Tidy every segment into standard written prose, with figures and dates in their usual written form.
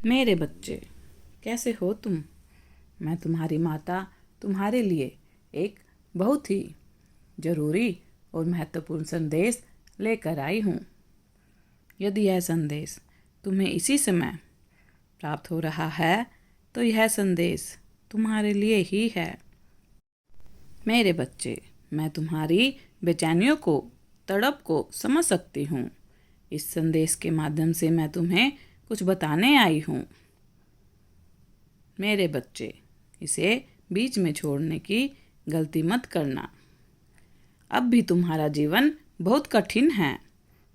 मेरे बच्चे, कैसे हो तुम? मैं तुम्हारी माता तुम्हारे लिए एक बहुत ही ज़रूरी और महत्वपूर्ण संदेश लेकर आई हूँ। यदि यह संदेश तुम्हें इसी समय प्राप्त हो रहा है तो यह संदेश तुम्हारे लिए ही है। मेरे बच्चे, मैं तुम्हारी बेचैनियों को, तड़प को समझ सकती हूँ। इस संदेश के माध्यम से मैं तुम्हें कुछ बताने आई हूँ। मेरे बच्चे, इसे बीच में छोड़ने की गलती मत करना। अब भी तुम्हारा जीवन बहुत कठिन है।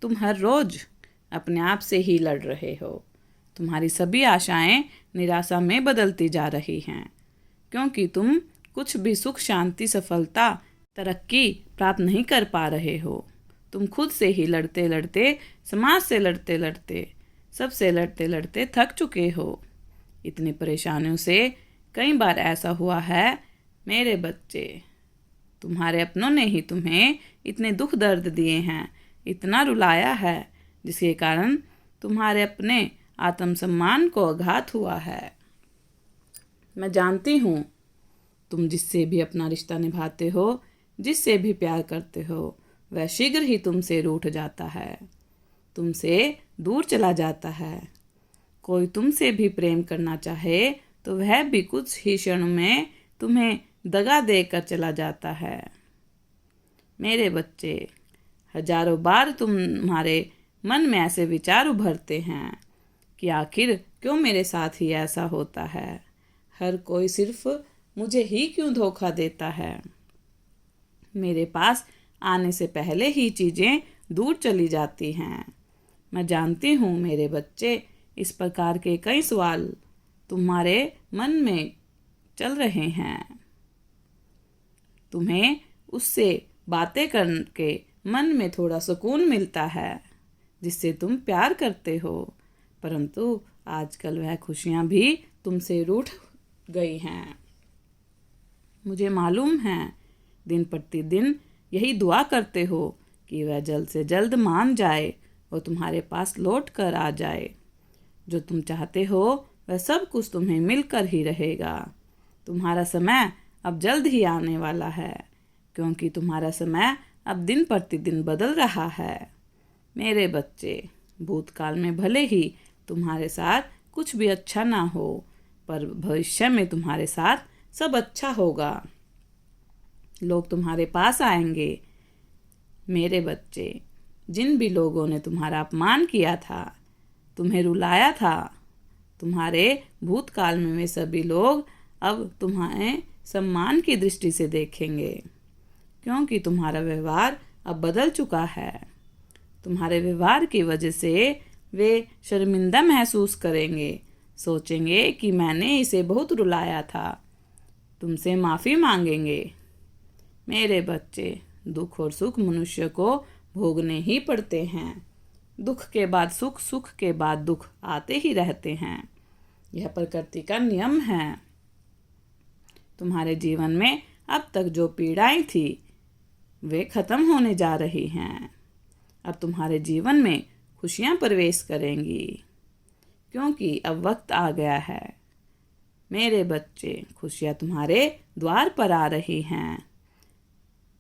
तुम हर रोज अपने आप से ही लड़ रहे हो। तुम्हारी सभी आशाएं निराशा में बदलती जा रही हैं, क्योंकि तुम कुछ भी सुख, शांति, सफलता, तरक्की प्राप्त नहीं कर पा रहे हो। तुम खुद से ही लड़ते लड़ते, समाज से लड़ते लड़ते, सबसे लड़ते लड़ते थक चुके हो। इतनी परेशानियों से कई बार ऐसा हुआ है मेरे बच्चे, तुम्हारे अपनों ने ही तुम्हें इतने दुख दर्द दिए हैं, इतना रुलाया है, जिसके कारण तुम्हारे अपने आत्मसम्मान को आघात हुआ है। मैं जानती हूँ, तुम जिससे भी अपना रिश्ता निभाते हो, जिससे भी प्यार करते हो, वह शीघ्र ही तुमसे रूठ जाता है, तुमसे दूर चला जाता है। कोई तुमसे भी प्रेम करना चाहे तो वह भी कुछ ही क्षणों में तुम्हें दगा देकर चला जाता है। मेरे बच्चे, हजारों बार तुम्हारे मन में ऐसे विचार उभरते हैं कि आखिर क्यों मेरे साथ ही ऐसा होता है। हर कोई सिर्फ मुझे ही क्यों धोखा देता है। मेरे पास आने से पहले ही चीज़ें दूर चली जाती हैं। मैं जानती हूँ मेरे बच्चे, इस प्रकार के कई सवाल तुम्हारे मन में चल रहे हैं। तुम्हें उससे बातें करके मन में थोड़ा सुकून मिलता है, जिससे तुम प्यार करते हो, परंतु आजकल वह खुशियाँ भी तुमसे रूठ गई हैं। मुझे मालूम है, दिन प्रतिदिन यही दुआ करते हो कि वह जल्द से जल्द मान जाए और तुम्हारे पास लौट कर आ जाए। जो तुम चाहते हो वह सब कुछ तुम्हें मिलकर ही रहेगा। तुम्हारा समय अब जल्द ही आने वाला है, क्योंकि तुम्हारा समय अब दिन प्रतिदिन बदल रहा है। मेरे बच्चे, भूतकाल में भले ही तुम्हारे साथ कुछ भी अच्छा ना हो, पर भविष्य में तुम्हारे साथ सब अच्छा होगा। लोग तुम्हारे पास आएंगे। मेरे बच्चे, जिन भी लोगों ने तुम्हारा अपमान किया था, तुम्हें रुलाया था, तुम्हारे भूतकाल में वे सभी लोग अब तुम्हें सम्मान की दृष्टि से देखेंगे, क्योंकि तुम्हारा व्यवहार अब बदल चुका है। तुम्हारे व्यवहार की वजह से वे शर्मिंदा महसूस करेंगे, सोचेंगे कि मैंने इसे बहुत रुलाया था, तुमसे माफ़ी मांगेंगे। मेरे बच्चे, दुख और सुख मनुष्य को भोगने ही पड़ते हैं। दुख के बाद सुख, सुख के बाद दुख आते ही रहते हैं। यह प्रकृति का नियम है। तुम्हारे जीवन में अब तक जो पीड़ाएं थी वे खत्म होने जा रही हैं। अब तुम्हारे जीवन में खुशियां प्रवेश करेंगी, क्योंकि अब वक्त आ गया है। मेरे बच्चे, खुशियां तुम्हारे द्वार पर आ रही हैं।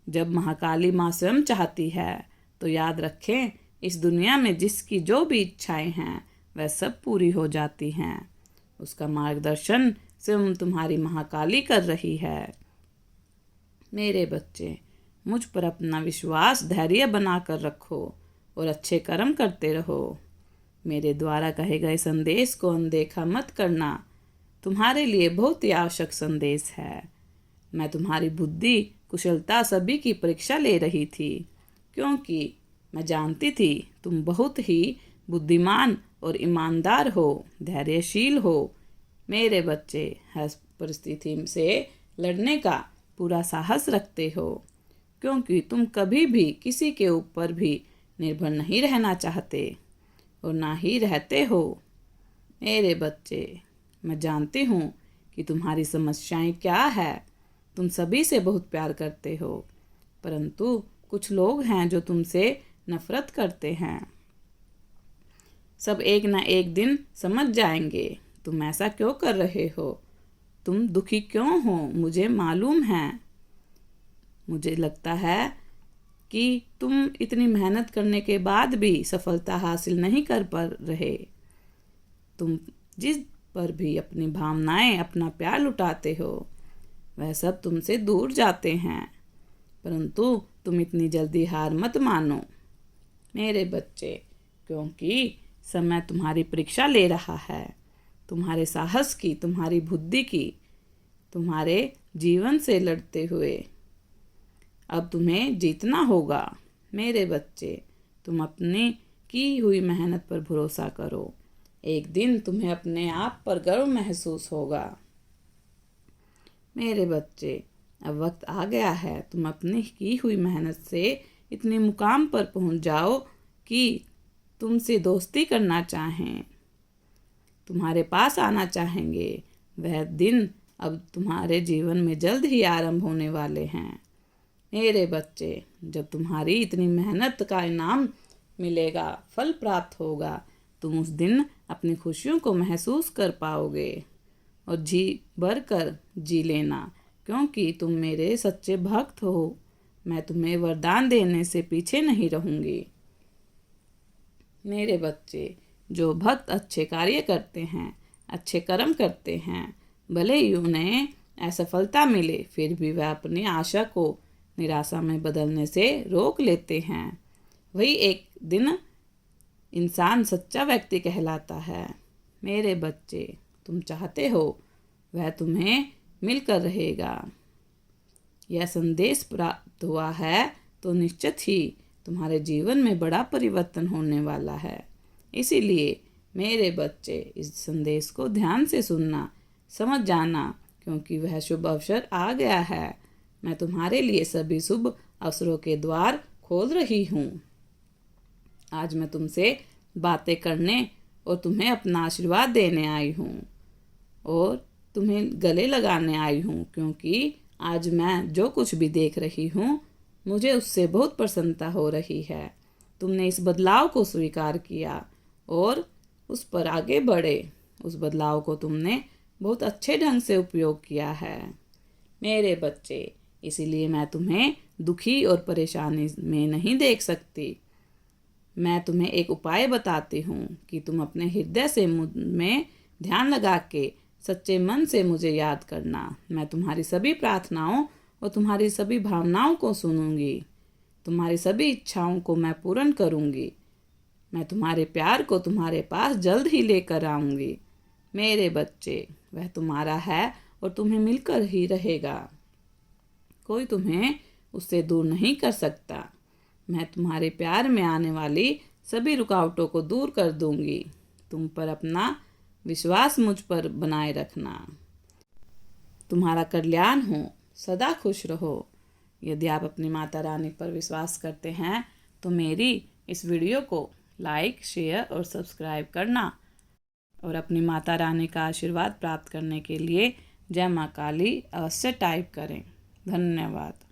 जब महाकाली माँ स्वयं चाहती है तो याद रखें, इस दुनिया में जिसकी जो भी इच्छाएं हैं वह सब पूरी हो जाती हैं। उसका मार्गदर्शन स्वयं तुम्हारी महाकाली कर रही है। मेरे बच्चे, मुझ पर अपना विश्वास, धैर्य बनाकर रखो और अच्छे कर्म करते रहो। मेरे द्वारा कहे गए संदेश को अनदेखा मत करना। तुम्हारे लिए बहुत ही आवश्यक संदेश है। मैं तुम्हारी बुद्धि, कुशलता सभी की परीक्षा ले रही थी, क्योंकि मैं जानती थी तुम बहुत ही बुद्धिमान और ईमानदार हो, धैर्यशील हो। मेरे बच्चे, हर परिस्थिति से लड़ने का पूरा साहस रखते हो, क्योंकि तुम कभी भी किसी के ऊपर भी निर्भर नहीं रहना चाहते और ना ही रहते हो। मेरे बच्चे, मैं जानती हूँ कि तुम्हारी समस्याएं क्या है। तुम सभी से बहुत प्यार करते हो, परंतु कुछ लोग हैं जो तुमसे नफरत करते हैं। सब एक ना एक दिन समझ जाएंगे। तुम ऐसा क्यों कर रहे हो? तुम दुखी क्यों हो? मुझे मालूम है। मुझे लगता है कि तुम इतनी मेहनत करने के बाद भी सफलता हासिल नहीं कर पा रहे। तुम जिस पर भी अपनी भावनाएं, अपना प्यार लुटाते हो, वह सब तुमसे दूर जाते हैं। परंतु तुम इतनी जल्दी हार मत मानो मेरे बच्चे, क्योंकि समय तुम्हारी परीक्षा ले रहा है। तुम्हारे साहस की, तुम्हारी बुद्धि की, तुम्हारे जीवन से लड़ते हुए अब तुम्हें जीतना होगा मेरे बच्चे। तुम अपनी की हुई मेहनत पर भरोसा करो। एक दिन तुम्हें अपने आप पर गर्व महसूस होगा मेरे बच्चे। अब वक्त आ गया है तुम अपनी की हुई मेहनत से इतने मुकाम पर पहुंच जाओ कि तुमसे दोस्ती करना चाहें, तुम्हारे पास आना चाहेंगे। वह दिन अब तुम्हारे जीवन में जल्द ही आरंभ होने वाले हैं मेरे बच्चे। जब तुम्हारी इतनी मेहनत का इनाम मिलेगा, फल प्राप्त होगा, तुम उस दिन अपनी खुशियों को महसूस कर पाओगे। और जी भर कर जी लेना, क्योंकि तुम मेरे सच्चे भक्त हो। मैं तुम्हें वरदान देने से पीछे नहीं रहूंगी मेरे बच्चे। जो भक्त अच्छे कार्य करते हैं, अच्छे कर्म करते हैं, भले ही उन्हें असफलता मिले, फिर भी वह अपनी आशा को निराशा में बदलने से रोक लेते हैं। वही एक दिन इंसान सच्चा व्यक्ति कहलाता है मेरे बच्चे। तुम चाहते हो वह तुम्हें मिलकर रहेगा। यह संदेश प्राप्त हुआ है तो निश्चित ही तुम्हारे जीवन में बड़ा परिवर्तन होने वाला है। इसीलिए मेरे बच्चे, इस संदेश को ध्यान से सुनना, समझ जाना, क्योंकि वह शुभ अवसर आ गया है। मैं तुम्हारे लिए सभी शुभ अवसरों के द्वार खोल रही हूँ। आज मैं तुमसे बातें करने और तुम्हें अपना आशीर्वाद देने आई हूँ और तुम्हें गले लगाने आई हूँ, क्योंकि आज मैं जो कुछ भी देख रही हूँ मुझे उससे बहुत प्रसन्नता हो रही है। तुमने इस बदलाव को स्वीकार किया और उस पर आगे बढ़े। उस बदलाव को तुमने बहुत अच्छे ढंग से उपयोग किया है मेरे बच्चे। इसीलिए मैं तुम्हें दुखी और परेशानी में नहीं देख सकती। मैं तुम्हें एक उपाय बताती हूँ कि तुम अपने हृदय से मुझ में ध्यान लगा के सच्चे मन से मुझे याद करना। मैं तुम्हारी सभी प्रार्थनाओं और तुम्हारी सभी भावनाओं को सुनूंगी। तुम्हारी सभी इच्छाओं को मैं पूर्ण करूंगी। मैं तुम्हारे प्यार को तुम्हारे पास जल्द ही लेकर आऊंगी मेरे बच्चे। वह तुम्हारा है और तुम्हें मिलकर ही रहेगा। कोई तुम्हें उससे दूर नहीं कर सकता। मैं तुम्हारे प्यार में आने वाली सभी रुकावटों को दूर कर दूंगी। तुम पर अपना विश्वास मुझ पर बनाए रखना। तुम्हारा कल्याण हो, सदा खुश रहो। यदि आप अपनी माता रानी पर विश्वास करते हैं तो मेरी इस वीडियो को लाइक, शेयर और सब्सक्राइब करना और अपनी माता रानी का आशीर्वाद प्राप्त करने के लिए जय माँ काली अवश्य टाइप करें। धन्यवाद।